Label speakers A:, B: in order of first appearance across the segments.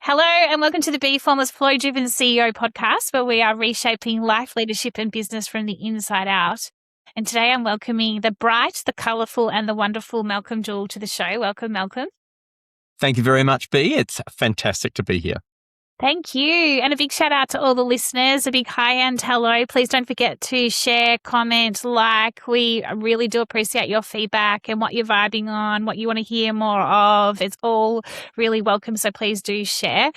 A: Hello and welcome to the Be Formless Flow Driven CEO podcast, where we are reshaping life, leadership and business from the inside out. And today I'm welcoming the bright, the colourful and the wonderful Malcolm Jull to the show. Welcome, Malcolm.
B: Thank you very much, Bea. It's fantastic to be here.
A: Thank you. And a big shout out to all the listeners, a big hi and hello. Please don't forget to share, comment, like. We really do appreciate your feedback and what you're vibing on, what you want to hear more of. It's all really welcome, so please do share.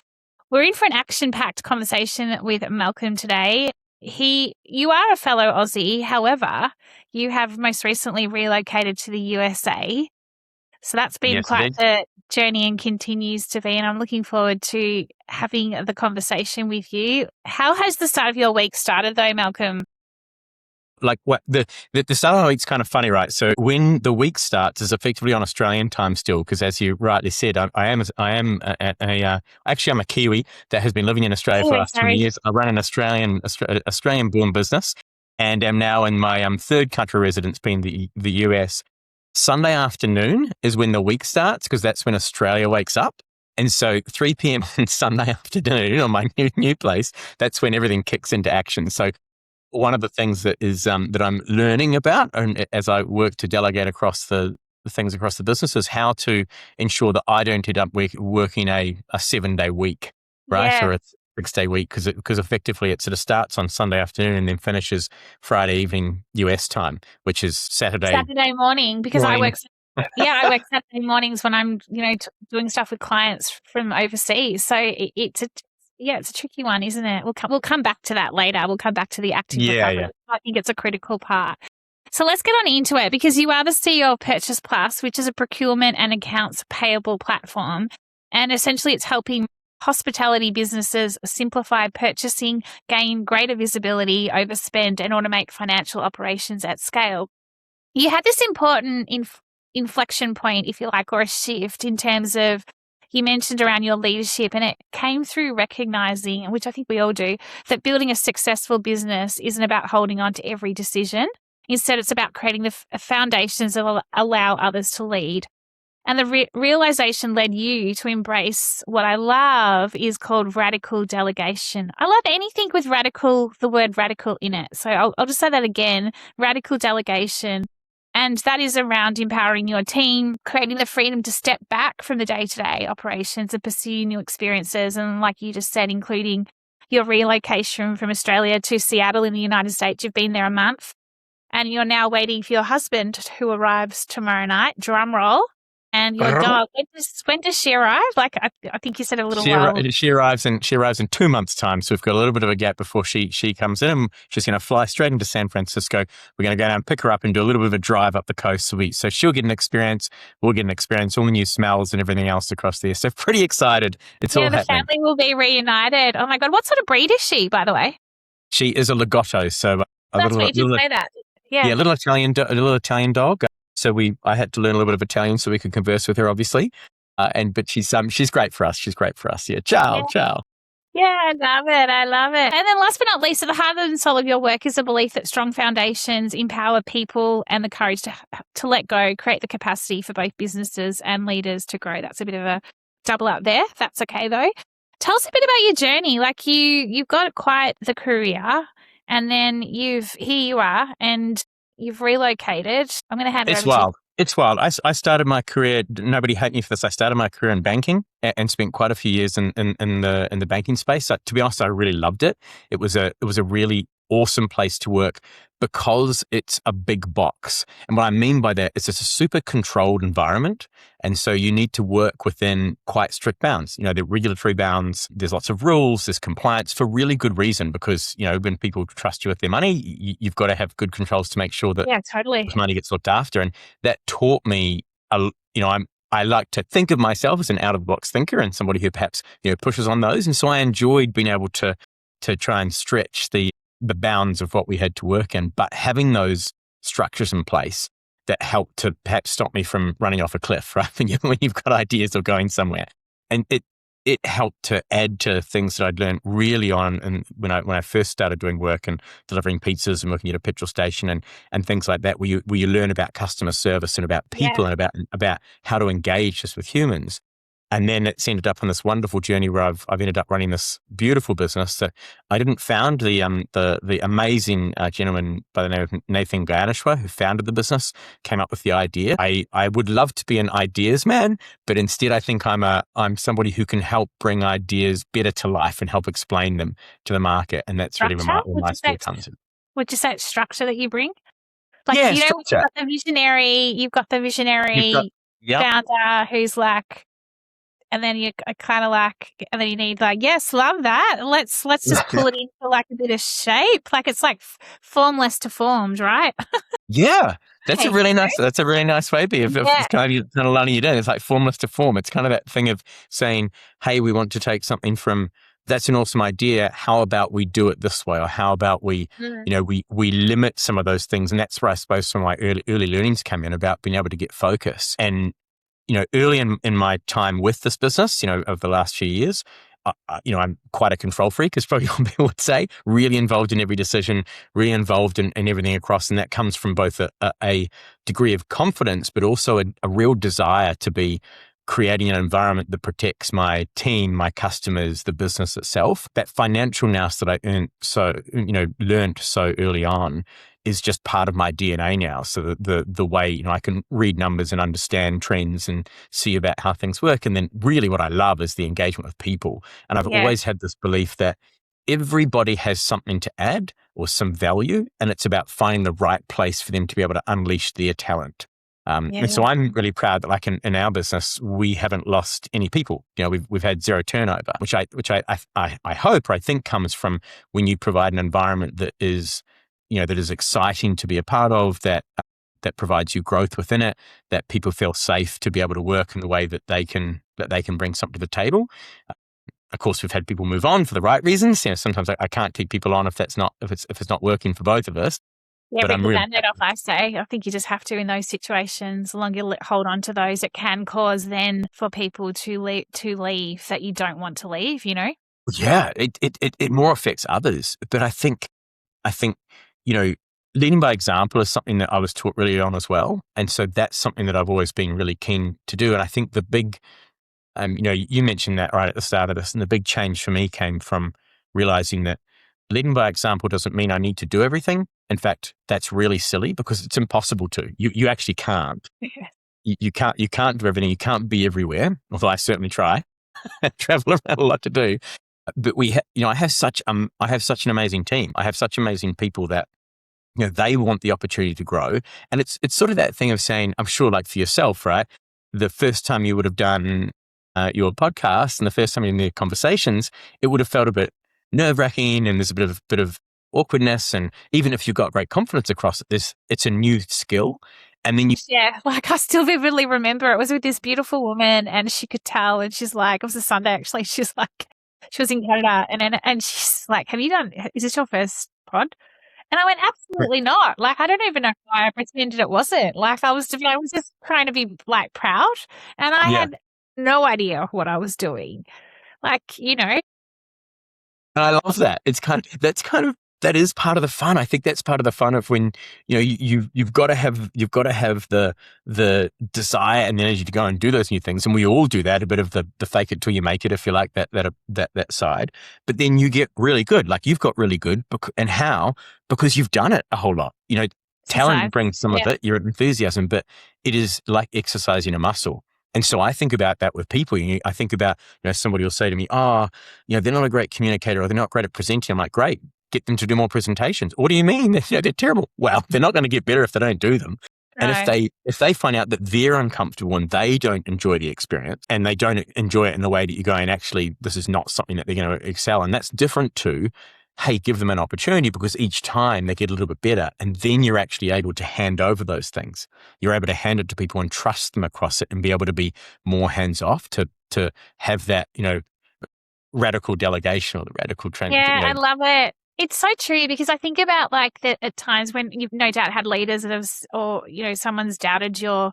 A: We're in for an action-packed conversation with Malcolm today. You are a fellow Aussie, however, you have most recently relocated to the USA. So that's been quite the journey and continues to be, and I'm looking forward to having the conversation with you. How has the start of your week started though, Malcolm?
B: Like what the start of the week's kind of funny, right? So when the week starts is effectively on Australian time still, because as you rightly said, I'm a Kiwi that has been living in Australia for the last 20 years. I run an Australian born business and am now in my third country residence, being the US. Sunday afternoon is when the week starts, because that's when Australia wakes up. And so 3 p.m. on Sunday afternoon on my new place, that's when everything kicks into action. So one of the things that is that I'm learning about, and as I work to delegate across the things across the business, is how to ensure that I don't end up working a 7-day week, right?
A: Yeah.
B: Or a 6-day week, because effectively it sort of starts on Sunday afternoon and then finishes Friday evening US time, which is Saturday
A: morning, because I work Saturday mornings when I'm doing stuff with clients from overseas. So it's a tricky one, isn't it? We'll come back to that later. We'll come back to the active recovery. Yeah. I think it's a critical part. So let's get on into it, because you are the CEO of PurchasePlus, which is a procurement and accounts payable platform. And essentially it's helping hospitality businesses simplify purchasing, gain greater visibility, overspend, and automate financial operations at scale. You had this important inflection point, if you like, or a shift in terms of, you mentioned around your leadership, and it came through recognizing, which I think we all do, that building a successful business isn't about holding on to every decision. Instead, it's about creating the foundations that will allow others to lead. And the realization led you to embrace what I love is called radical delegation. I love anything with the word radical in it. So I'll just say that again, radical delegation. And that is around empowering your team, creating the freedom to step back from the day-to-day operations and pursue new experiences. And like you just said, including your relocation from Australia to Seattle in the United States. You've been there a month and you're now waiting for your husband, who arrives tomorrow night, drum roll. And your dog, when does she arrive? Like, I think you said a little while.
B: She arrives in 2 months' time. So we've got a little bit of a gap before she comes in. And she's going to fly straight into San Francisco. We're going to go down and pick her up and do a little bit of a drive up the coast. So she'll get an experience. We'll get an experience, all the new smells and everything else across there. So pretty excited. It's all happening.
A: The family will be reunited. Oh my God. What sort of breed is she, by the way?
B: She is a Lagotto. So
A: That's what you did say that. Yeah.
B: Yeah, a little Italian dog. So I had to learn a little bit of Italian so we could converse with her, obviously. But she's great for us. She's great for us. Yeah. Ciao.
A: Yeah, I love it. And then last but not least, at the heart and soul of your work is a belief that strong foundations empower people and the courage to let go, create the capacity for both businesses and leaders to grow. That's a bit of a double up there. That's okay though. Tell us a bit about your journey. Like you've got quite the career, and then here you are and you've relocated. I'm going to hand it over to you.
B: It's wild. I started my career, nobody hate me for this, I started my career in banking and spent quite a few years in the banking space. So, to be honest, I really loved it. It was a really awesome place to work because it's a big box. And what I mean by that is it's a super controlled environment. And so you need to work within quite strict bounds. The regulatory bounds, there's lots of rules, there's compliance for really good reason, because, when people trust you with their money, you've got to have good controls to make sure that money gets looked after. And that taught me, I like to think of myself as an out-of-the-box thinker and somebody who perhaps, pushes on those. And so I enjoyed being able to try and stretch the bounds of what we had to work in, but having those structures in place that helped to perhaps stop me from running off a cliff, right? When you've got ideas of going somewhere. And it helped to add to things that I'd learned really on, and when I first started doing work and delivering pizzas and working at a petrol station and things like that, where you learn about customer service and about people and about how to engage just with humans. And then it's ended up on this wonderful journey where I've ended up running this beautiful business that I didn't found. The amazing gentleman by the name of Nathan Gayaneshwar, who founded the business, came up with the idea. I would love to be an ideas man, but instead I think I'm somebody who can help bring ideas better to life and help explain them to the market. And that's really where my skill comes in.
A: Would you say it's structure that you bring? Like,
B: yeah,
A: you know,
B: structure.
A: You've got the visionary founder who's like, and then you kind of like, and then you need like, yes, love that. Let's just pull it into like a bit of shape. Like it's like formless to formed, right?
B: Yeah. That's a really nice way of kind of letting you down. It's like formless to form. It's kind of that thing of saying, hey, we want to take something from, that's an awesome idea. How about we do it this way? Or how about we, we limit some of those things? And that's where I suppose some of my early learnings come in about being able to get focus. And, early in my time with this business, over the last few years, I'm quite a control freak, as probably what people would say, really involved in every decision, really involved in everything across. And that comes from both a degree of confidence, but also a real desire to be creating an environment that protects my team, my customers, the business itself. That financial nous that I learned so early on is just part of my DNA now. So the way, I can read numbers and understand trends and see about how things work. And then really what I love is the engagement with people. And I've always had this belief that everybody has something to add or some value, and it's about finding the right place for them to be able to unleash their talent. And so I'm really proud that like in our business, we haven't lost any people. We've had zero turnover, which I hope, or I think comes from when you provide an environment that is exciting to be a part of, that provides you growth within it, that people feel safe to be able to work in the way that they can bring something to the table. Of course, we've had people move on for the right reasons. Sometimes I can't keep people on if it's not working for both of us.
A: Yeah, but really off, I say. I think you just have to in those situations. The longer you hold on to those, it can cause then for people to leave that you don't want to leave.
B: Yeah, it more affects others. But I think leading by example is something that I was taught really on as well, and so that's something that I've always been really keen to do. And I think the big, you mentioned that right at the start of this, and the big change for me came from realizing that leading by example doesn't mean I need to do everything. In fact, that's really silly because it's impossible to. You actually can't. You can't do everything. You can't be everywhere. Although I certainly try. I travel around a lot to do. But I have such an amazing team. I have such amazing people that they want the opportunity to grow. And it's sort of that thing of saying, I'm sure, like for yourself, right? The first time you would have done your podcast and the first time in the conversations, it would have felt a bit nerve-wracking, and there's a bit of awkwardness. And even if you've got great confidence across it, it's a new skill. And then
A: like I still vividly remember it was with this beautiful woman, and she could tell, and she's like, it was a Sunday actually. She's like, she was in Canada, and she's like, is this your first pod? And I went, absolutely not. Like, I don't even know why I pretended it wasn't. Like, I was just trying to be like proud, and I had no idea what I was doing. Like,
B: And I love that. That is part of the fun. I think that's part of the fun of when, you've got to have the desire and the energy to go and do those new things. And we all do that, a bit of the fake it till you make it, if you like that side. But then you get really good. Like you've got really good. And how? Because you've done it a whole lot. Talent brings some of it, your enthusiasm, but it is like exercising a muscle. And so I think about that with people. I think about, somebody will say to me, they're not a great communicator or they're not great at presenting. I'm like, great, get them to do more presentations. What do you mean? They're terrible. Well, they're not going to get better if they don't do them. No. And if they find out that they're uncomfortable and they don't enjoy the experience and they don't enjoy it in the way that you're going, actually, this is not something that they're going to excel. And that's different to, hey, give them an opportunity, because each time they get a little bit better, and then you're actually able to hand over those things. You're able to hand it to people and trust them across it and be able to be more hands-off to have that, radical delegation or the radical transition.
A: Yeah, I love it. It's so true, because I think about like at times when you've no doubt had leaders that have, or, someone's doubted your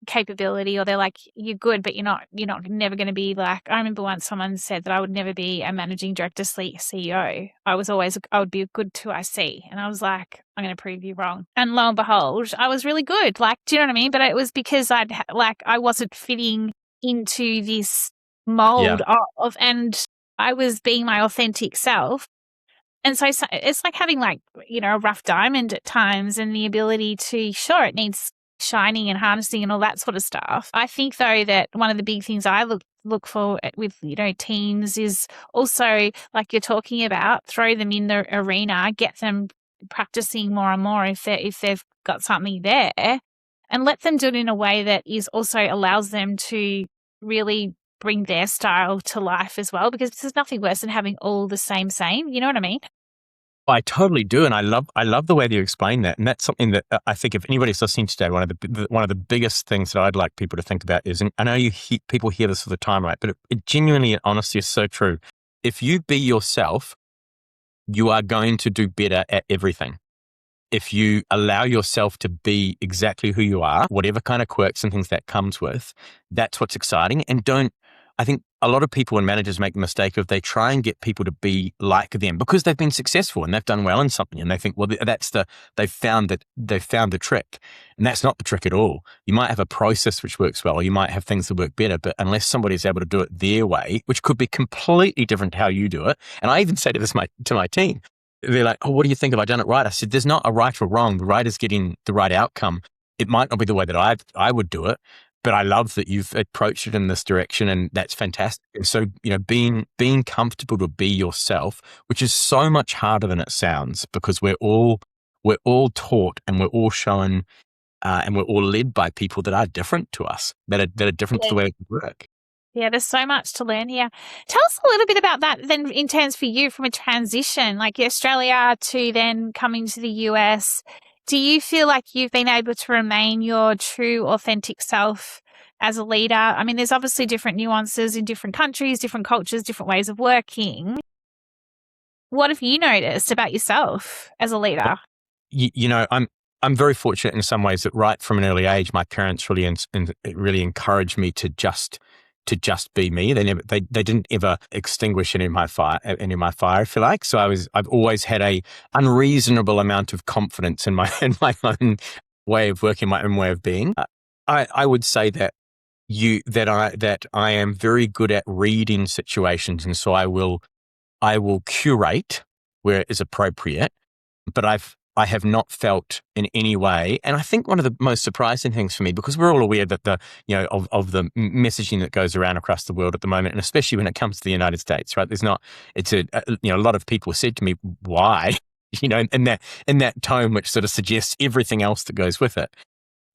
A: capability, or they're like, you're good, but you're not never going to be like, I remember once someone said that I would never be a managing director CEO. I would be a good 2IC. And I was like, I'm going to prove you wrong. And lo and behold, I was really good. Like, do you know what I mean? But it was because I wasn't fitting into this mold of, and I was being my authentic self. And so it's like having like, a rough diamond at times, and the ability to, sure, it needs shining and harnessing and all that sort of stuff. I think though that one of the big things I look for with, teams is also, like you're talking about, throw them in the arena, get them practicing more and more if they've got something there, and let them do it in a way that is also allows them to really bring their style to life as well, because there's nothing worse than having all the same, you know what I mean?
B: I totally do, and I love the way that you explain that, and that's something that I think if anybody's listening today, one of the biggest things that I'd like people to think about is, and I know people hear this all the time, right? But it genuinely and honestly is so true. If you be yourself, you are going to do better at everything. If you allow yourself to be exactly who you are, whatever kind of quirks and things that comes with, that's what's exciting. And I think a lot of people and managers make the mistake of they try and get people to be like them because they've been successful and they've done well in something, and they think, well, they've found the trick, and that's not the trick at all. You might have a process which works well, or you might have things that work better, but unless somebody's able to do it their way, which could be completely different to how you do it, and I even say to my team, they're like, oh, what do you think? Have I done it right? I said, there's not a right or wrong. The right is getting the right outcome. It might not be the way that I would do it, but I love that you've approached it in this direction, and that's fantastic. And so, being comfortable to be yourself, which is so much harder than it sounds, because we're all taught and we're all shown and we're all led by people that are different to us, that are different to the way we work.
A: Yeah, there's so much to learn here. Tell us a little bit about that then, in terms for you from a transition, like Australia to then coming to the US. Do you feel like you've been able to remain your true, authentic self as a leader? I mean, there's obviously different nuances in different countries, different cultures, different ways of working. What have you noticed about yourself as a leader?
B: I'm very fortunate in some ways that right from an early age, my parents really encouraged me to just be me. They didn't ever extinguish any of my fire, if you like. So I've always had a unreasonable amount of confidence in my own way of working, my own way of being. I would say that I am very good at reading situations, and so I will curate where it is appropriate, but I have not felt in any way. And I think one of the most surprising things for me, because we're all aware that of the messaging that goes around across the world at the moment, and especially when it comes to the United States, right? A lot of people said to me, why, in that tone, which sort of suggests everything else that goes with it.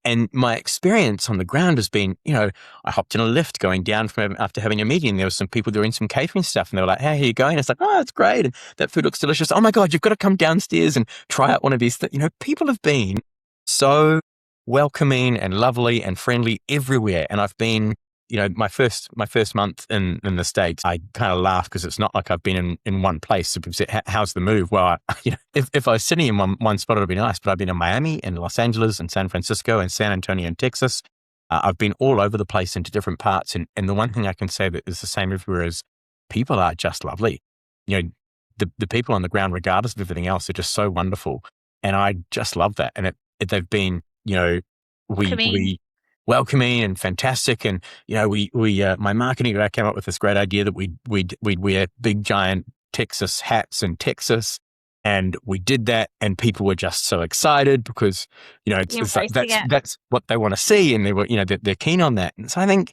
B: And my experience on the ground has been, I hopped in a lift going down from after having a meeting. There were some people doing some catering stuff, and they were like, "Hey, how are you going?" It's like, "Oh, it's great, and that food looks delicious. Oh my God, you've got to come downstairs and try out one of these things." People have been so welcoming and lovely and friendly everywhere. And I've been, my first month in the States, I kind of laugh because it's not like I've been in one place. So people say, how's the move? Well, if I was sitting in one spot, it'd be nice, but I've been in Miami and Los Angeles and San Francisco and San Antonio and Texas. I've been all over the place into different parts. And the one thing I can say that is the same everywhere is people are just lovely. The people on the ground, regardless of everything else, are just so wonderful. And I just love that. And they've been, we welcoming and fantastic. And, my marketing guy came up with this great idea that we'd wear big, giant Texas hats in Texas. And we did that, and people were just so excited because, it's like, that's what they want to see. And they were, they're keen on that. And so I think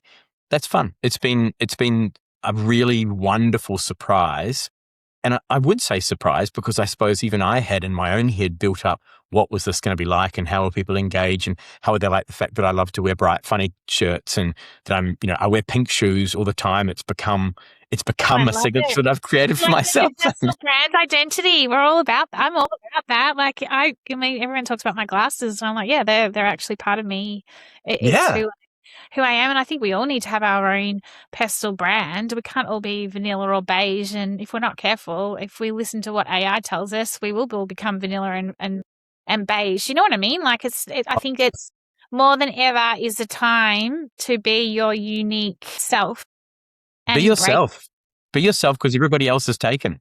B: that's fun. It's been a really wonderful surprise. And I would say surprise because I suppose even I had in my own head built up, what was this going to be like, and how will people engage, and how would they like the fact that I love to wear bright, funny shirts, and that I wear pink shoes all the time. It's become a signature that I've created for myself.
A: Personal brand identity. We're all about that. I'm all about that. Like I mean, everyone talks about my glasses, and I'm like, yeah, they're actually part of me. It's who I am. And I think we all need to have our own personal brand. We can't all be vanilla or beige. And if we're not careful, if we listen to what AI tells us, we will all become vanilla and beige. You know what I mean? Like I think it's more than ever is the time to be your unique self.
B: Be yourself. be yourself because everybody else is taken.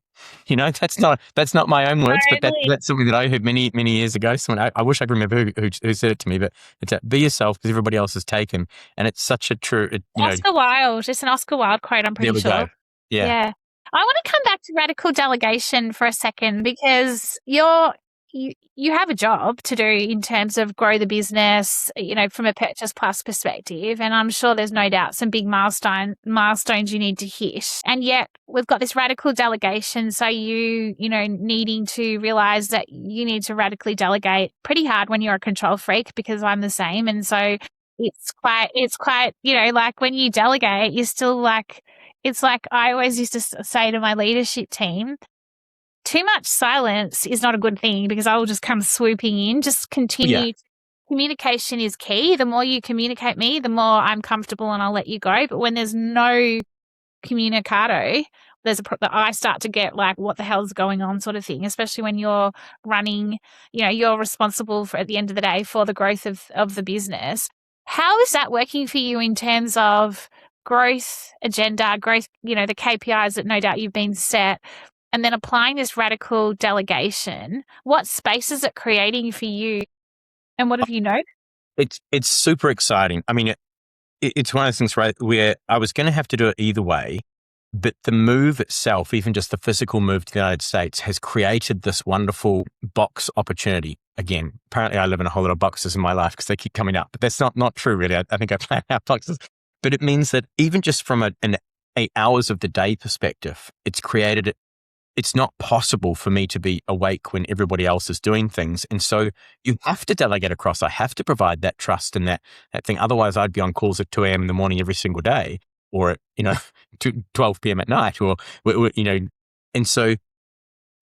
B: That's not my own words, but that's something that I heard many, many years ago. Someone, I wish I could remember who said it to me, but it's be yourself because everybody else is taken. And it's such a true,
A: Oscar Wilde. It's an Oscar Wilde quote, I'm pretty sure.
B: Go. Yeah.
A: I want to come back to radical delegation for a second, because you have a job to do in terms of grow the business, from a PurchasePlus perspective. And I'm sure there's no doubt some big milestones you need to hit. And yet we've got this radical delegation. So needing to realize that you need to radically delegate pretty hard when you're a control freak, because I'm the same. And so it's quite, like when you delegate, you're still like, it's like I always used to say to my leadership team, too much silence is not a good thing, because I will just come swooping in. Just continue. Yeah. Communication is key. The more you communicate me, the more I'm comfortable and I'll let you go. But when there's no communicado, I start to get like, what the hell's going on sort of thing, especially when you're running, you're responsible for, at the end of the day, for the growth of the business. How is that working for you in terms of growth agenda, growth, the KPIs that no doubt you've been set, and then applying this radical delegation? What space is it creating for you? And what have you noticed?
B: It's super exciting. I mean, it's one of those things, right, where I was going to have to do it either way, but the move itself, even just the physical move to the United States, has created this wonderful box opportunity. Again, apparently I live in a whole lot of boxes in my life because they keep coming up, but that's not true really. I think I plan out boxes. But it means that even just from an 8 hours of the day perspective, it's not possible for me to be awake when everybody else is doing things. And so you have to delegate across. I have to provide that trust and that thing. Otherwise, I'd be on calls at 2 a.m. in the morning every single day, or at, 12 p.m. at night, and so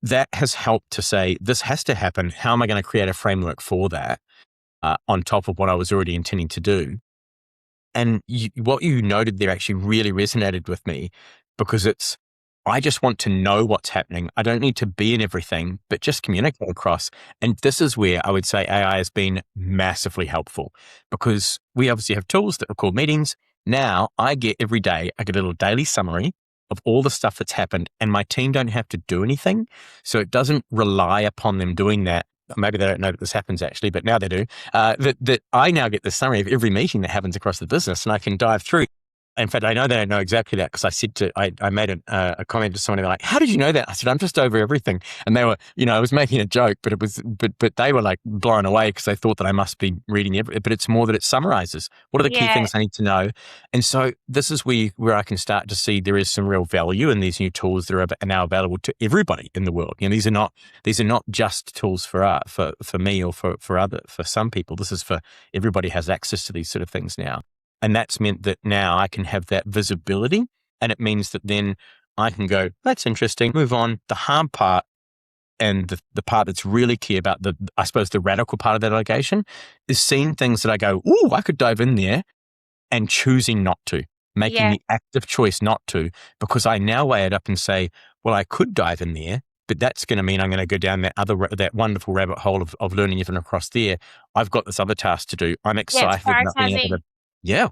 B: that has helped to say, this has to happen. How am I going to create a framework for that on top of what I was already intending to do? And what you noted there actually really resonated with me, because I just want to know what's happening. I don't need to be in everything, but just communicate across. And this is where I would say AI has been massively helpful, because we obviously have tools that record meetings. Now every day, I get a little daily summary of all the stuff that's happened, and my team don't have to do anything. So it doesn't rely upon them doing that. Maybe they don't know that this happens actually, but now they do. That I now get the summary of every meeting that happens across the business, and I can dive through. In fact, I know they don't know exactly that, because I made a comment to someone, and they're like, "How did you know that?" I said, "I'm just over everything." And they were, I was making a joke, but but they were like blown away, because they thought that I must be reading everything. But it's more that it summarizes what are the key things I need to know. And so this is where I can start to see there is some real value in these new tools that are now available to everybody in the world. These are not just tools for me or for some people. This is for everybody has access to these sort of things now. And that's meant that now I can have that visibility, and it means that then I can go, that's interesting, move on. The hard part, and the part that's really key about the radical part of that delegation, is seeing things that I go, ooh, I could dive in there, and choosing not to, making the active choice not to, because I now weigh it up and say, well, I could dive in there, but that's going to mean I'm going to go down that wonderful rabbit hole of learning even across there. I've got this other task to do. I'm excited about being able to. Yeah.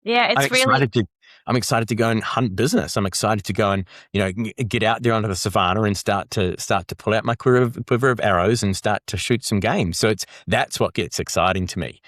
A: Yeah,
B: I'm excited to go and hunt business. I'm excited to go and, get out there onto the savannah and start to pull out my quiver of arrows and start to shoot some game. So that's what gets exciting to me.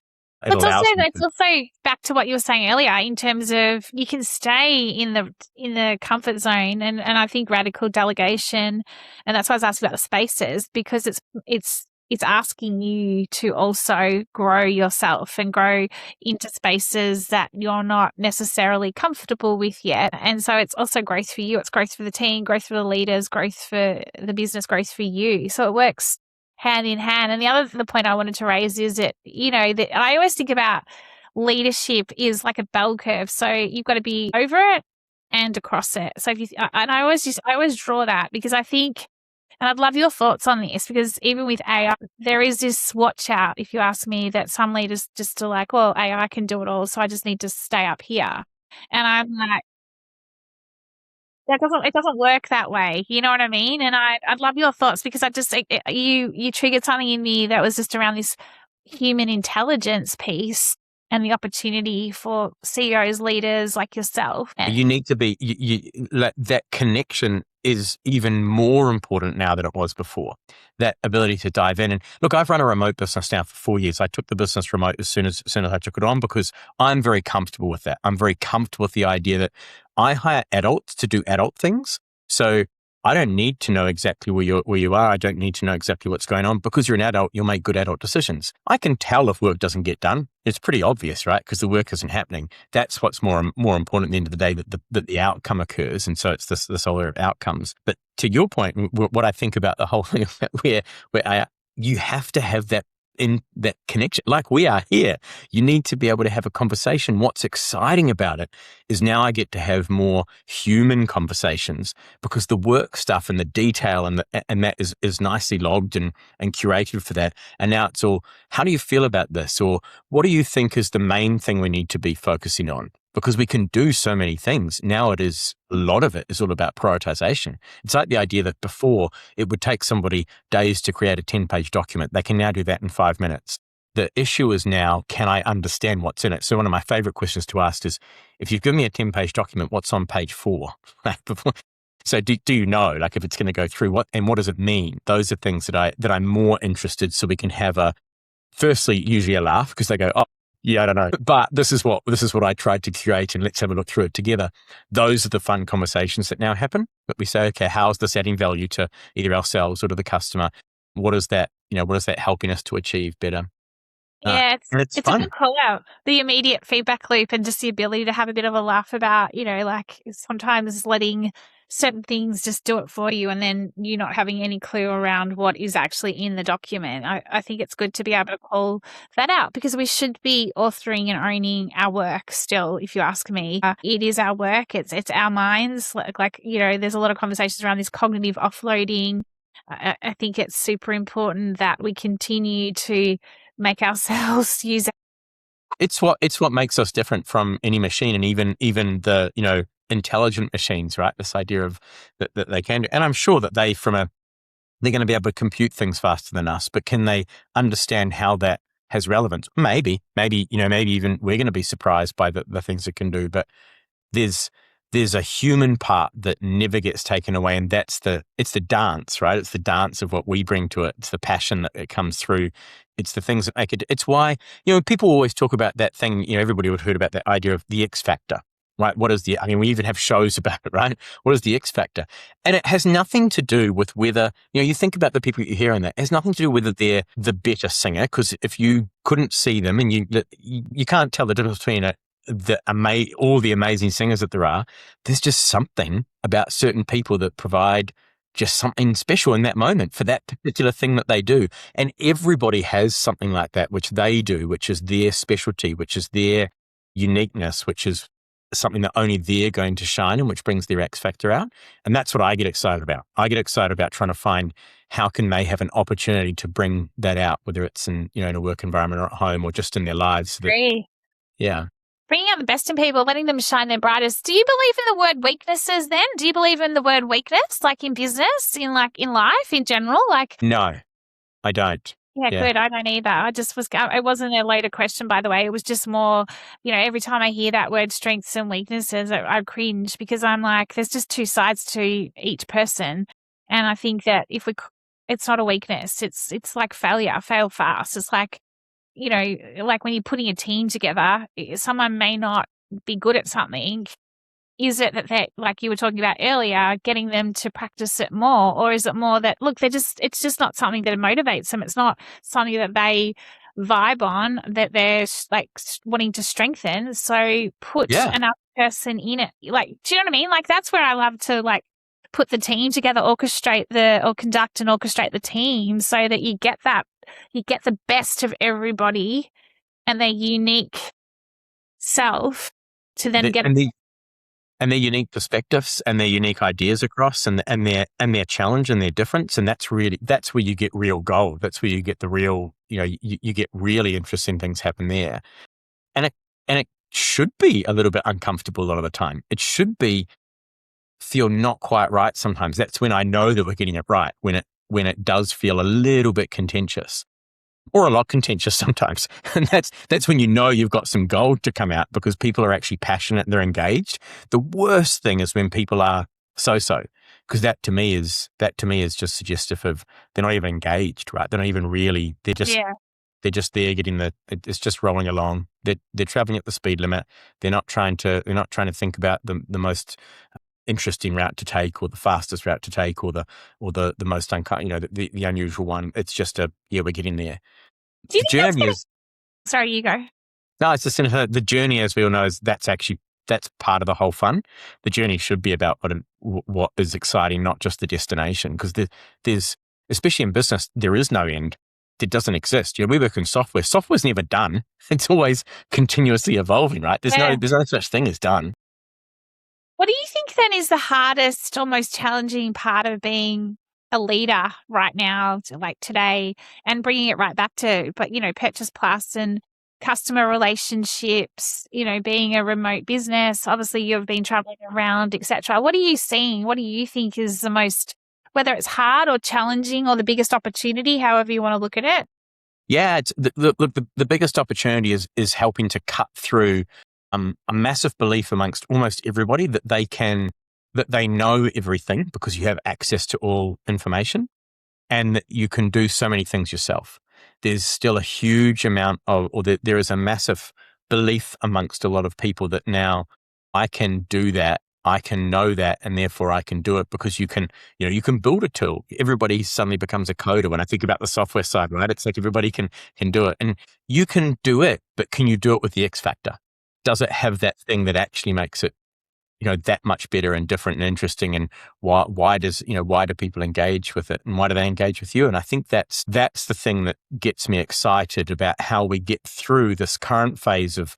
A: It's also back to what you were saying earlier, in terms of you can stay in the comfort zone, and I think radical delegation, and that's why I was asking about the spaces, because it's asking you to also grow yourself and grow into spaces that you're not necessarily comfortable with yet. And so it's also growth for you. It's growth for the team, growth for the leaders, growth for the business, growth for you. So it works hand in hand. And the point I wanted to raise is that, that I always think about leadership is like a bell curve. So you've got to be over it and across it. So I always draw that, because I think, and I'd love your thoughts on this, because even with AI, there is this watch out, if you ask me, that some leaders just are like, well, AI can do it all, so I just need to stay up here. And I'm like, it doesn't work that way. You know what I mean? And I'd love your thoughts, because you triggered something in me that was just around this human intelligence piece. and the opportunity for CEOs, leaders like yourself.
B: You need to be, that connection is even more important now than it was before. That ability to dive in. And look, I've run a remote business now for 4 years. I took the business remote as soon as I took it on, because I'm very comfortable with that. I'm very comfortable with the idea that I hire adults to do adult things. So I don't need to know exactly where you are. I don't need to know exactly what's going on. Because you're an adult, you'll make good adult decisions. I can tell if work doesn't get done. It's pretty obvious, right? Because the work isn't happening. That's what's more important at the end of the day, that the outcome occurs. And so it's this whole area of outcomes. But to your point, what I think about the whole thing, where you have to have that in that connection, like we are here. You need to be able to have a conversation. What's exciting about it is now I get to have more human conversations, because the work stuff and the detail and that is nicely logged and curated for that. And now it's all, how do you feel about this? Or what do you think is the main thing we need to be focusing on? Because we can do so many things. Now a lot of it is all about prioritization. It's like the idea that before it would take somebody days to create a 10-page document. They can now do that in 5 minutes. The issue is now, can I understand what's in it? So one of my favorite questions to ask is, if you've given me a 10-page document, what's on page 4? So do you know, like, if it's going to go through, what does it mean? Those are things that I'm more interested, so we can have firstly, usually a laugh, because they go, oh, yeah, I don't know. But this is what I tried to curate, and let's have a look through it together. Those are the fun conversations that now happen. But we say, okay, how is this adding value to either ourselves or to the customer? What is that helping us to achieve better?
A: Yeah, it's
B: fun.
A: A good call out. The immediate feedback loop, and just the ability to have a bit of a laugh about, like sometimes letting certain things just do it for you, and then you not having any clue around what is actually in the document. I think it's good to be able to call that out, because we should be authoring and owning our work still, if you ask me. It is our work. It's our minds. There's a lot of conversations around this cognitive offloading. I think it's super important that we continue to make ourselves use it.
B: It's what makes us different from any machine, and even the intelligent machines, right? This idea of that they can do, and I'm sure that they're going to be able to compute things faster than us, but can they understand how that has relevance? Maybe even we're going to be surprised by the things it can do, but there's a human part that never gets taken away, and it's the dance, right? It's the dance of what we bring to it. It's the passion that it comes through. It's the things that make it. It's why, people always talk about that thing, everybody would have heard about that idea of the X factor, right? We even have shows about it, right? What is the X factor? And it has nothing to do with whether, you think about the people you hear in that, it has nothing to do with whether they're the better singer, because if you couldn't see them and you can't tell the difference between all the amazing singers that there are, there's just something about certain people that provide just something special in that moment for that particular thing that they do. And everybody has something like that, which they do, which is their specialty, which is their uniqueness, which is something that only they're going to shine, and which brings their X factor out. And that's what I get excited about. I get excited about trying to find how can they have an opportunity to bring that out, whether it's in a work environment or at home or just in their lives. Yeah.
A: Bringing out the best in people, letting them shine their brightest. Do you believe in the word weaknesses then? Do you believe in the word weakness, like in business, in life in general?
B: No, I don't.
A: Yeah, good. I don't either. It wasn't a later question, by the way. It was just more, every time I hear that word strengths and weaknesses, I cringe, because I'm like, there's just two sides to each person. And I think that it's not a weakness. It's like failure, fail fast. It's like, like when you're putting a team together, someone may not be good at something. Is it that they, like you were talking about earlier, getting them to practice it more? Or is it more that, look, it's just not something that motivates them. It's not something that they vibe on, that they're wanting to strengthen. So put another person in it. Do you know what I mean? That's where I love to put the team together, conduct and orchestrate the team, so that you get the best of everybody and their unique self to then get
B: and their unique perspectives and their unique ideas across, and their challenge and their difference. And that's where you get real gold. That's where you get the real, you get really interesting things happen there. And it should be a little bit uncomfortable a lot of the time. It should feel not quite right sometimes. That's when I know that we're getting it right, when it does feel a little bit contentious. or a lot contentious sometimes. And that's when you know you've got some gold to come out, because people are actually passionate and they're engaged. The worst thing is when people are so-so, because that to me is just suggestive of they're not even engaged, right? They're not even really, they're just there getting it's just rolling along. They're traveling at the speed limit. They're not trying to think about the most interesting route to take, or the fastest route to take, or the most the unusual one. It's just we're getting there.
A: Do you
B: The
A: think
B: journey is,
A: sorry, you go.
B: no, it's just the journey, as we all know, that's part of the whole fun. The journey should be about what is exciting, not just the destination, because there's, especially in business, there is no end. It doesn't exist. We work in software. Software's never done. It's always continuously evolving, right? There's no such thing as done.
A: What do you think then is the hardest or most challenging part of being a leader right now, like today, and bringing it right back to, PurchasePlus and customer relationships, being a remote business? Obviously, you've been traveling around, etc. What are you seeing? What do you think is the most, whether it's hard or challenging or the biggest opportunity, however you want to look at it?
B: Yeah, it's the biggest opportunity is helping to cut through a massive belief amongst almost everybody that they know everything, because you have access to all information, and that you can do so many things yourself. There's still a huge amount there is a massive belief amongst a lot of people that now I can do that, I can know that, and therefore I can do it, because you can build a tool. Everybody suddenly becomes a coder. When I think about the software side, right? It's like everybody can do it, and you can do it, but can you do it with the X factor? Does it have that thing that actually makes it, that much better and different and interesting? And why do people engage with it, and why do they engage with you? And I think that's the thing that gets me excited about how we get through this current phase of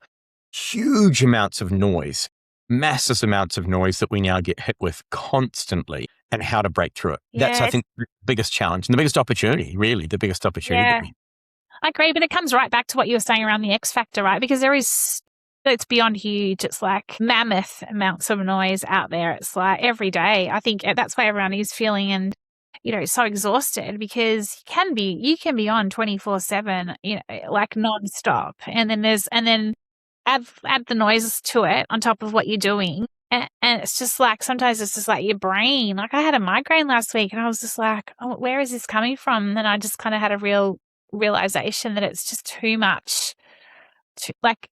B: huge amounts of noise, massive amounts of noise that we now get hit with constantly, and how to break through it. That's, I think, the biggest challenge and the biggest opportunity, really, the biggest opportunity.
A: Yeah, I agree, but it comes right back to what you were saying around the X factor, right? Because it's beyond huge. It's like mammoth amounts of noise out there. It's like every day. I think that's why everyone is feeling and, so exhausted, because you can be on 24/7, like nonstop. And then add the noise to it on top of what you're doing. And it's just like, sometimes it's just like your brain. Like I had a migraine last week and I was just like, oh, where is this coming from? And then I just kind of had a real realization that it's just too much.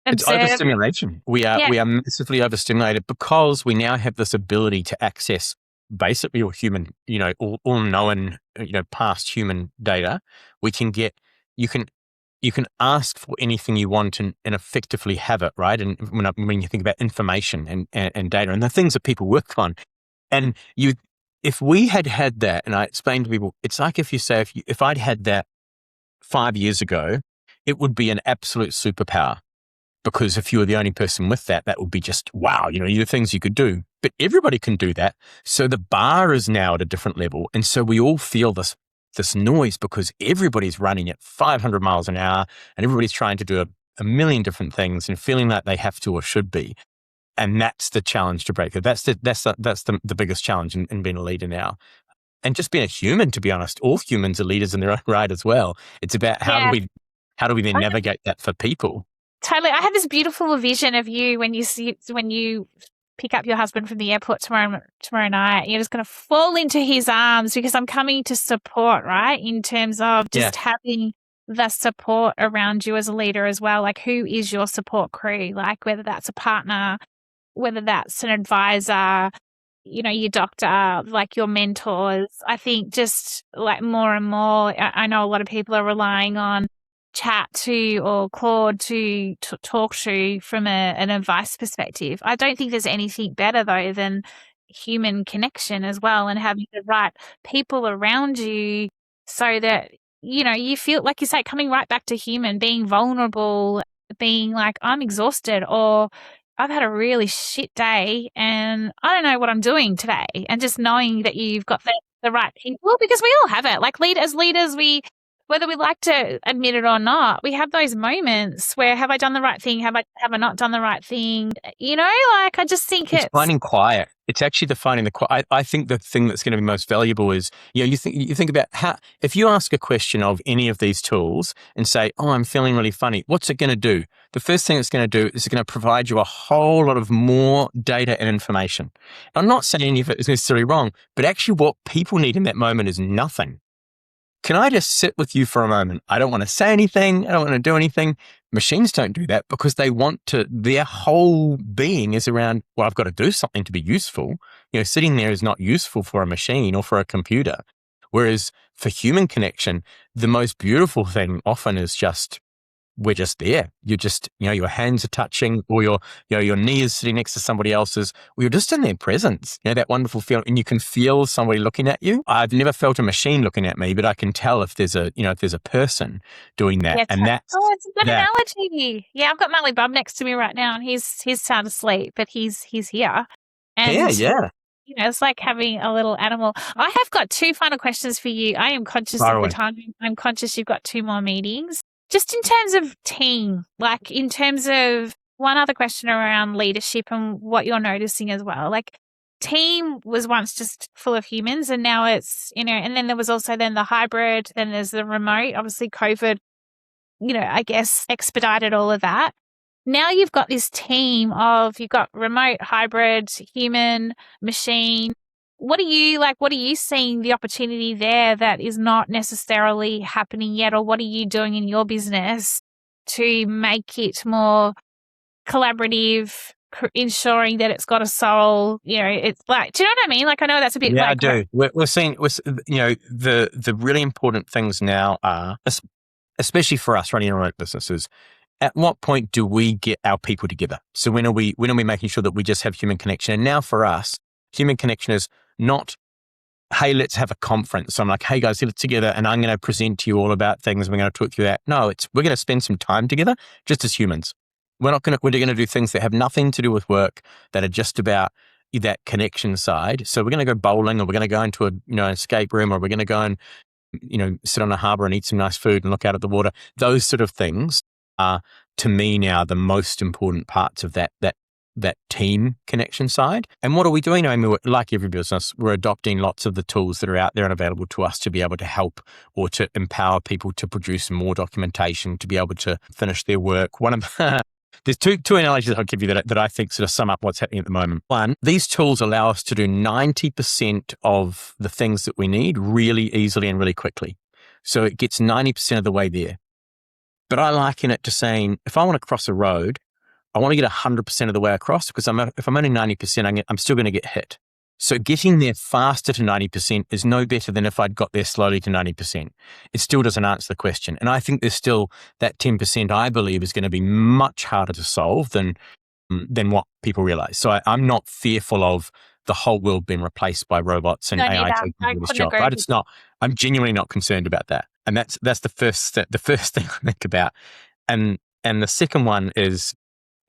A: It's
B: overstimulation. We are massively overstimulated, because we now have this ability to access basically all human, all known, past human data. You can ask for anything you want and effectively have it, right? And when you think about information and data and the things that people work on, and if we had that, and I explain to people, it's like if I'd had that 5 years ago, it would be an absolute superpower, because if you were the only person with that would be just, wow, the things you could do. But everybody can do that. So the bar is now at a different level. And so we all feel this noise, because everybody's running at 500 miles an hour and everybody's trying to do a million different things and feeling like they have to or should be. And that's the challenge to break it. That's the biggest challenge in being a leader now. And just being a human, to be honest. All humans are leaders in their own right as well. It's about how do we then navigate that for people?
A: Totally. I had this beautiful vision of you when you pick up your husband from the airport tomorrow night. You're just going to fall into his arms, because I'm coming to support, right? In terms of just having the support around you as a leader as well. Like, who is your support crew? Like, whether that's a partner, whether that's an advisor, your doctor, like your mentors. I think just like more and more, I know a lot of people are relying on chat to or Claude to talk to from an advice perspective. I don't think there's anything better though than human connection as well, and having the right people around you, so that you feel, like you say, coming right back to human, being vulnerable, being like, I'm exhausted, or I've had a really shit day and I don't know what I'm doing today, and just knowing that you've got the right people, because we all have it. Like leaders, we whether we like to admit it or not, we have those moments where, have I done the right thing? Have I not done the right thing? You know, like, I just think
B: it's finding quiet. It's actually the finding the quiet. I think the thing that's going to be most valuable is, you think about how, if you ask a question of any of these tools and say, oh, I'm feeling really funny, what's it going to do? The first thing it's going to do is it's going to provide you a whole lot of more data and information. I'm not saying any of it is necessarily wrong, but actually what people need in that moment is nothing. Can I just sit with you for a moment? I don't want to say anything. I don't want to do anything. Machines don't do that because they want to, their whole being is around, well, I've got to do something to be useful. Sitting there is not useful for a machine or for a computer. Whereas for human connection, the most beautiful thing often is just, we're just there. You're just, your hands are touching, or your knee is sitting next to somebody else's, or you're just in their presence. That wonderful feeling, and you can feel somebody looking at you. I've never felt a machine looking at me, but I can tell if there's a person doing that.
A: Yeah,
B: and that's
A: it's a good analogy. Yeah, I've got Mallie Bub next to me right now, and he's sound asleep, but he's here. And
B: yeah.
A: It's like having a little animal. I have got 2 final questions for you. I am conscious of the time. I'm conscious you've got 2 more meetings. Just in terms of team, like in terms of one other question around leadership and what you're noticing as well. Like, team was once just full of humans, and now it's, and then there was also then the hybrid, then there's the remote. Obviously COVID, I guess expedited all of that. Now you've got this team of, you've got remote, hybrid, human, machine. What are you seeing the opportunity there that is not necessarily happening yet? Or what are you doing in your business to make it more collaborative, ensuring that it's got a soul? It's like, do you know what I mean? Like, I know that's a bit
B: I do. We're seeing, the really important things now are, especially for us running remote businesses, at what point do we get our people together? So when are we making sure that we just have human connection? And now for us, human connection is not, hey, let's have a conference. So I'm like, hey guys, get it together and I'm going to present to you all about things. We're going to talk through that. No, we're going to spend some time together just as humans. We're going to do things that have nothing to do with work, that are just about that connection side. So we're going to go bowling, or we're going to go into an escape room, or we're going to go and, sit on a harbor and eat some nice food and look out at the water. Those sort of things are, to me now, the most important parts of that team connection side. And what are we doing? I mean, like every business, we're adopting lots of the tools that are out there and available to us to be able to help or to empower people to produce more documentation, to be able to finish their work. There's two analogies I'll give you that I think sort of sum up what's happening at the moment. One, these tools allow us to do 90% of the things that we need really easily and really quickly. So it gets 90% of the way there. But I liken it to saying, if I want to cross a road, I want to get 100% of the way across, because if I'm only 90%, I'm still going to get hit. So getting there faster to 90% is no better than if I'd got there slowly to 90%. It still doesn't answer the question. And I think there's still that 10%, I believe, is going to be much harder to solve than what people realize. So I'm not fearful of the whole world being replaced by robots and AI taking over this job. Right? It's not. I'm genuinely not concerned about that. And that's the first thing I think about. And the second one is,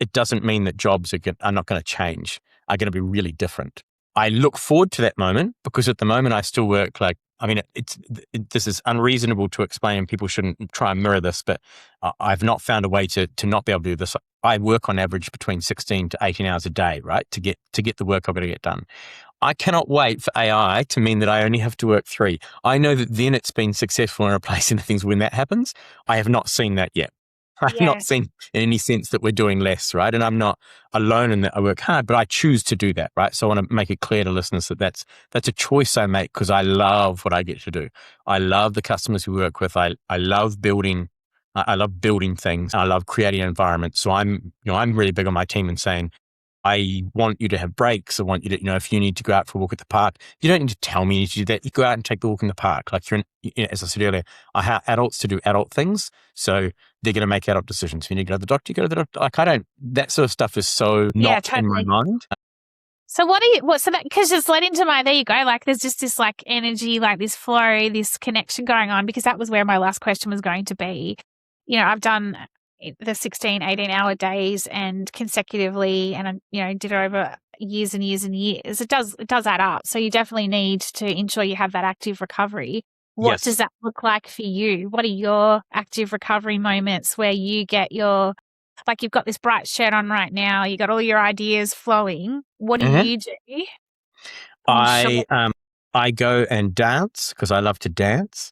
B: it doesn't mean that jobs are not going to change, are going to be really different. I look forward to that moment, because at the moment I still work this is unreasonable to explain, and people shouldn't try and mirror this, but I've not found a way to not be able to do this. I work on average between 16 to 18 hours a day, right? To get the work I've got to get done. I cannot wait for AI to mean that I only have to work 3. I know that then it's been successful in replacing things when that happens. I have not seen that yet. I've not seen in any sense that we're doing less, right? And I'm not alone in that I work hard, but I choose to do that, right? So I want to make it clear to listeners that that's a choice I make, because I love what I get to do. I love the customers we work with. I love building. I love building things. I love creating environments. So I'm really big on my team and saying, I want you to have breaks. I want you to, if you need to go out for a walk at the park, you don't need to tell me you need to do that. You go out and take the walk in the park. Like as I said earlier, I have adults to do adult things. So they're going to make adult decisions. If you need to go to the doctor, you go to the doctor. Like that sort of stuff is so not totally in my mind.
A: So because it's led into there you go. Like, there's just this like energy, like this flow, this connection going on, because that was where my last question was going to be. I've done the 16, 18-hour days and consecutively, and did it over years and years and years. It does add up. So you definitely need to ensure you have that active recovery. What does that look like for you? What are your active recovery moments where you get your, like, you've got this bright shirt on right now, you got all your ideas flowing. What do you do?
B: I go and dance because I love to dance.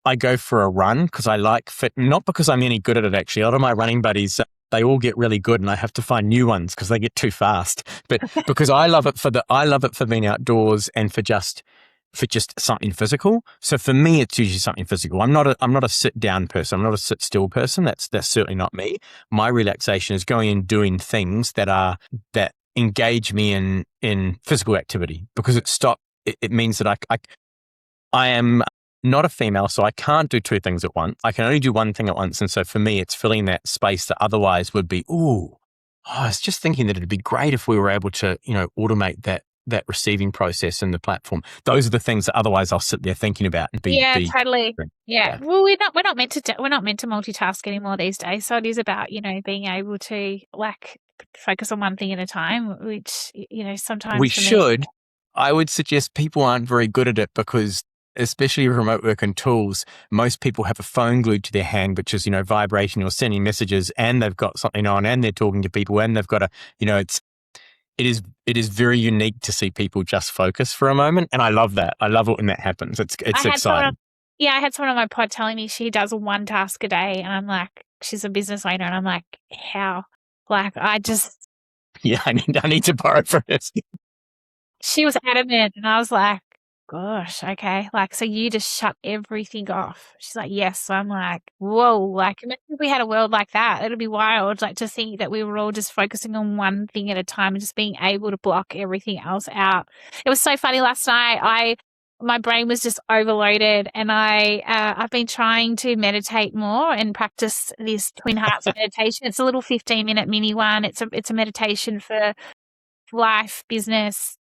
B: I go for a run because I like fit, not because I'm any good at it actually. A lot of my running buddies, they all get really good and I have to find new ones because they get too fast. But because I love it for being outdoors and for just something physical. So for me, it's usually something physical. I'm not a sit down person. I'm not a sit still person. That's certainly not me. My relaxation is going and doing things that engage me in physical activity because it means that I am not a female, so I can't do two things at once. I can only do one thing at once. And so for me, it's filling that space that otherwise would be, I was just thinking that it'd be great if we were able to, automate that receiving process in the platform. Those are the things that otherwise I'll sit there thinking about and be.
A: Yeah, totally. Yeah. Well, we're not meant to multitask anymore these days. So it is about, being able to focus on one thing at a time, which, sometimes
B: we should. I would suggest people aren't very good at it because especially remote work and tools, most people have a phone glued to their hand, which is, vibrating or sending messages, and they've got something on and they're talking to people and they've got it is very unique to see people just focus for a moment. And I love that. I love it when that happens. It's exciting.
A: I had someone on my pod telling me she does one task a day and I'm like, she's a business owner and I'm like, how? I
B: need to borrow from this.
A: She was adamant and I was like, gosh, okay. So you just shut everything off. She's like, yes. So I'm like, whoa, imagine if we had a world like that. It'd be wild, to think that we were all just focusing on one thing at a time and just being able to block everything else out. It was so funny last night. My brain was just overloaded and I've been trying to meditate more and practice this Twin Hearts meditation. It's a little 15-minute mini one. It's a meditation for life, business,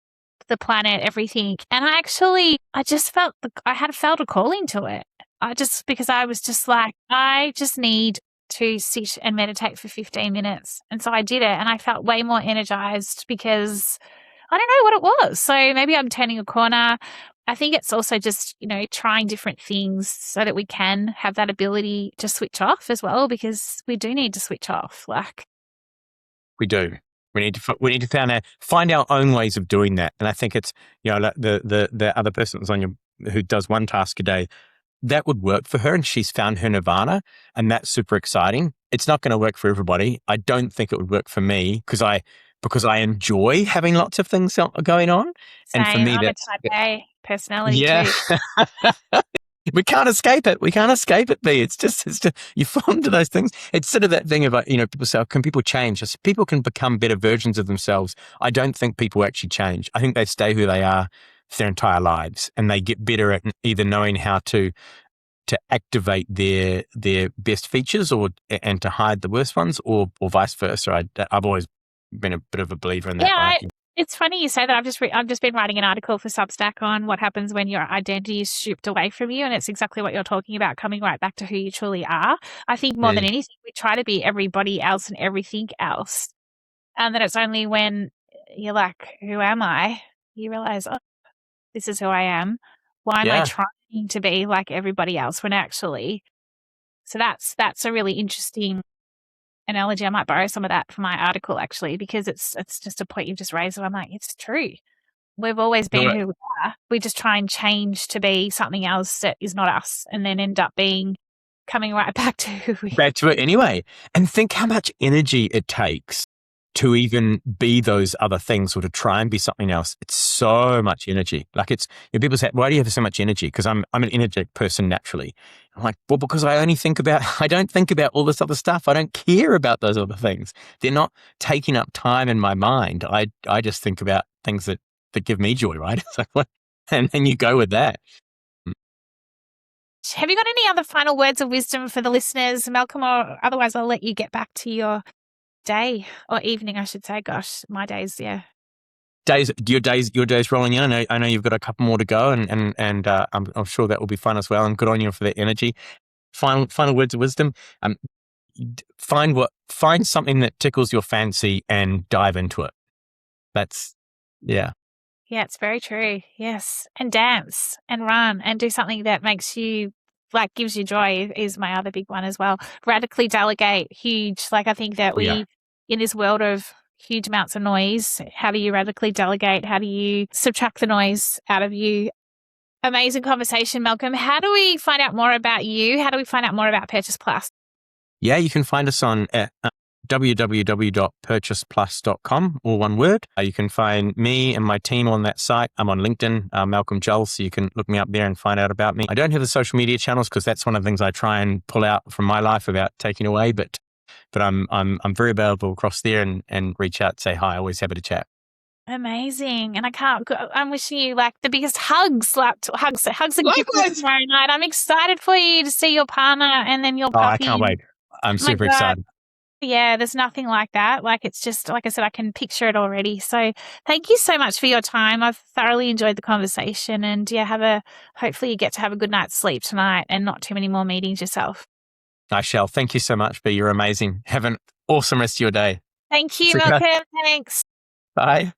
A: the planet, everything. And I just felt I had felt a calling to it. Because I was just like, I just need to sit and meditate for 15 minutes. And so I did it and I felt way more energized because I don't know what it was. So maybe I'm turning a corner. I think it's also just, trying different things so that we can have that ability to switch off as well, because we do need to switch off.
B: We do. We need to find our own ways of doing that. And I think it's, the other person that was who does one task a day, that would work for her and she's found her nirvana and that's super exciting. It's not going to work for everybody. I don't think it would work for me because I enjoy having lots of things going on.
A: Same.
B: And for me,
A: I'm a type A personality too.
B: We can't escape it. B. It's just you fall into those things. It's sort of that thing about, people say, can people change? People can become better versions of themselves. I don't think people actually change. I think they stay who they are for their entire lives and they get better at either knowing how to activate their best features and to hide the worst ones or vice versa. I've always been a bit of a believer in that.
A: Yeah, it's funny you say that. I've just been writing an article for Substack on what happens when your identity is stripped away from you, and it's exactly what you're talking about, coming right back to who you truly are. I think more than anything, we try to be everybody else and everything else, and then it's only when you're like, "Who am I?" You realize, "Oh, this is who I am. Why am I trying to be like everybody else when actually?" So that's a really interesting analogy. I might borrow some of that for my article actually, because it's just a point you've just raised and I'm like, it's true. We've always been who we are. We just try and change to be something else that is not us and then end up coming right back to who we are.
B: Back to it anyway. And think how much energy it takes to even be those other things or to try and be something else. It's so much energy. People say, why do you have so much energy? Because I'm an energetic person naturally. I'm like, well, because I don't think about all this other stuff. I don't care about those other things. They're not taking up time in my mind. I just think about things that give me joy, right? And then you go with that.
A: Have you got any other final words of wisdom for the listeners, Malcolm, or otherwise I'll let you get back to your day or evening, I should say. Gosh, my days, yeah.
B: Your days rolling in. I know you've got a couple more to go, and I'm sure that will be fun as well. And good on you for that energy. Final words of wisdom. Find something that tickles your fancy and dive into it.
A: Yeah, it's very true. Yes. And dance and run and do something that makes you, like, gives you joy is my other big one as well. Radically delegate, huge. Like, I think that in this world of huge amounts of noise, how do you radically delegate? How do you subtract the noise out of you? Amazing conversation, Malcolm. How do we find out more about you? How do we find out more about Purchase Plus?
B: Yeah, you can find us on www.purchaseplus.com, all one word. You can find me and my team on that site. I'm on LinkedIn, Malcolm Jull, so you can look me up there and find out about me. I don't have the social media channels because that's one of the things I try and pull out from my life about taking away, but I'm very available across there and reach out, say hi. Always happy to chat.
A: Amazing. And I'm wishing you like the biggest hugs, hugs and kisses tomorrow night. I'm excited for you to see your partner and then your puppy.
B: I can't wait. I'm super excited.
A: Yeah, there's nothing like that. Like, it's just, like I said, I can picture it already. So thank you so much for your time. I've thoroughly enjoyed the conversation, and hopefully you get to have a good night's sleep tonight and not too many more meetings yourself.
B: I shall. Thank you so much, B. You're amazing. Have an awesome rest of your day.
A: Thank you, Malcolm. Thanks.
B: Bye.